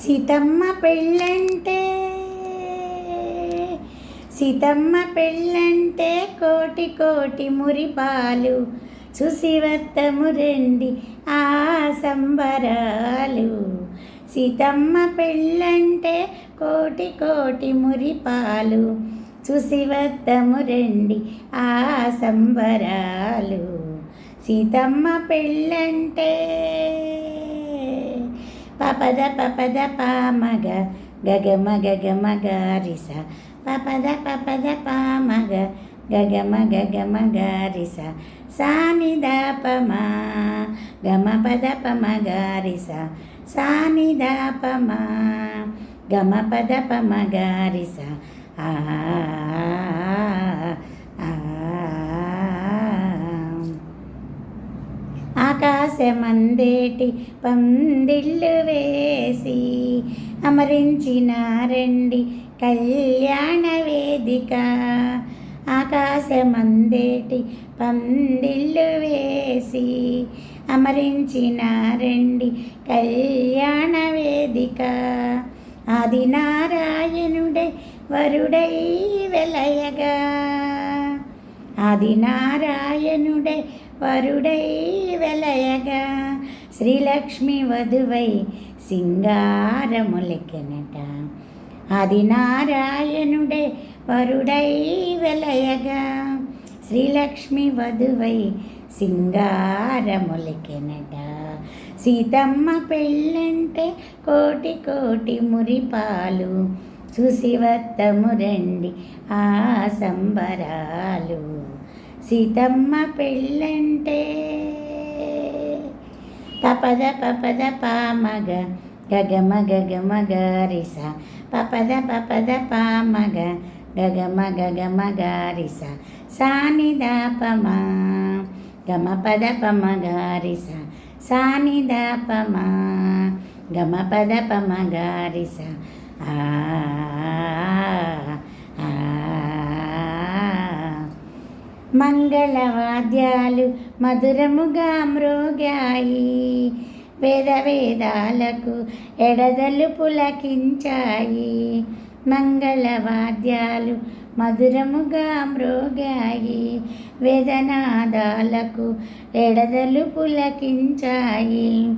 సీతమ్మ పెళ్ళంటే సీతమ్మ పెళ్ళంటే కోటి కోటి మురిపాలు చూసి వత్తము రండి ఆ సంబరాలు. సీతమ్మ పెళ్ళంటే కోటి కోటి మురిపాలు చూసి వత్తము రండి ఆ సంబరాలు. సీతమ్మ పెళ్ళంటే పపద పపద పామగ గగమ గగమ గారిస పపద పపద పామగ గగమ గగమ గారిస సానిదాపమా గమ పద పమ గారిస సానిదాపమా గమ పద పమ గారిస ఆ ఆకాశమందేటి పందిళ్ళు వేసి అమరించినారండి కళ్యాణ వేదిక. ఆకాశమందేటి పందిళ్ళు వేసి అమరించినారండి కళ్యాణ వేదిక. ఆదినారాయణుడే వరుడై వెలయగా ఆదినారాయణుడే వరుడై వెలయగా శ్రీలక్ష్మి వధువై సింగారములెక్కెనట. ఆదినారాయణుడే వరుడై వెలయగా శ్రీలక్ష్మి వధువై సింగారములెక్కెనట. సీతమ్మ పెళ్ళంటే కోటి కోటి మురిపాలు చూసి వత్తము రండి ఆ సంబరాలు. సీతమ్మ పెళ్ళంటే పపద పపద పామగ గగమ గగమ గారిస పపద పపద పామగ గగమ గగమ గారిస సానిదాపమా గమ పద పమ గారిస సానిదాపమా గమ పద పమ గారిస ఆ మంగళవాద్యాలు మధురముగా మ్రోగాయి వేద వేదాలకు ఎడదలు పులకించాయి. మంగళవాద్యాలు మధురముగా మ్రోగాయి వేదనాదాలకు ఎడదలు పులకించాయి.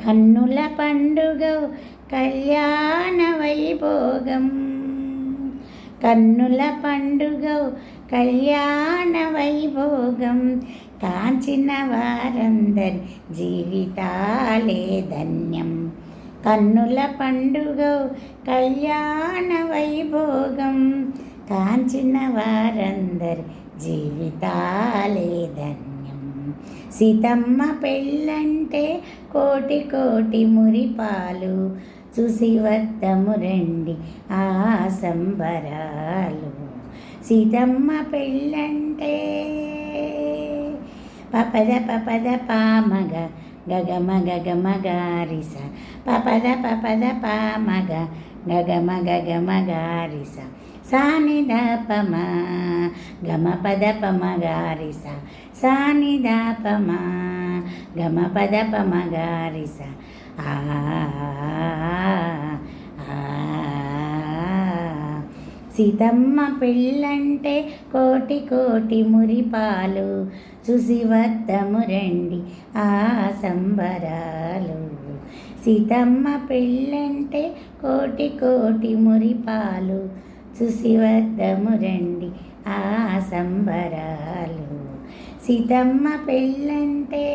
కన్నుల పండుగ కళ్యాణ వైభోగం కన్నుల పండుగ కళ్యాణ వైభోగం కాంచిన వారందరి జీవితాలే ధన్యం. కన్నుల పండుగ కళ్యాణ వైభోగం కాంచిన వారందరి జీవితాలే ధన్యం. సీతమ్మ పెళ్ళంటే కోటి కోటి మురిపాలు చూసి వత్తము రండి ఆ సంబరాలు. సీతమ్మ పెళ్ళంటే పపద పపద పామగ గగమ గగమ గారిస పపద పపద పామగ గగమ గగమ గారిస సానిదాపమా గమ పద పమ గారిస సానిదాపమా గమ పద పమ గారిస ఆ సీతమ్మ పెళ్ళంటే కోటి కోటి మురిపాలు చూసి వత్తము రండి ఆ సంబరాలు. సీతమ్మ పెళ్ళంటే కోటి కోటి మురిపాలు చూసి వత్తము రండి ఆ సంబరాలు. సీతమ్మ పెళ్ళంటే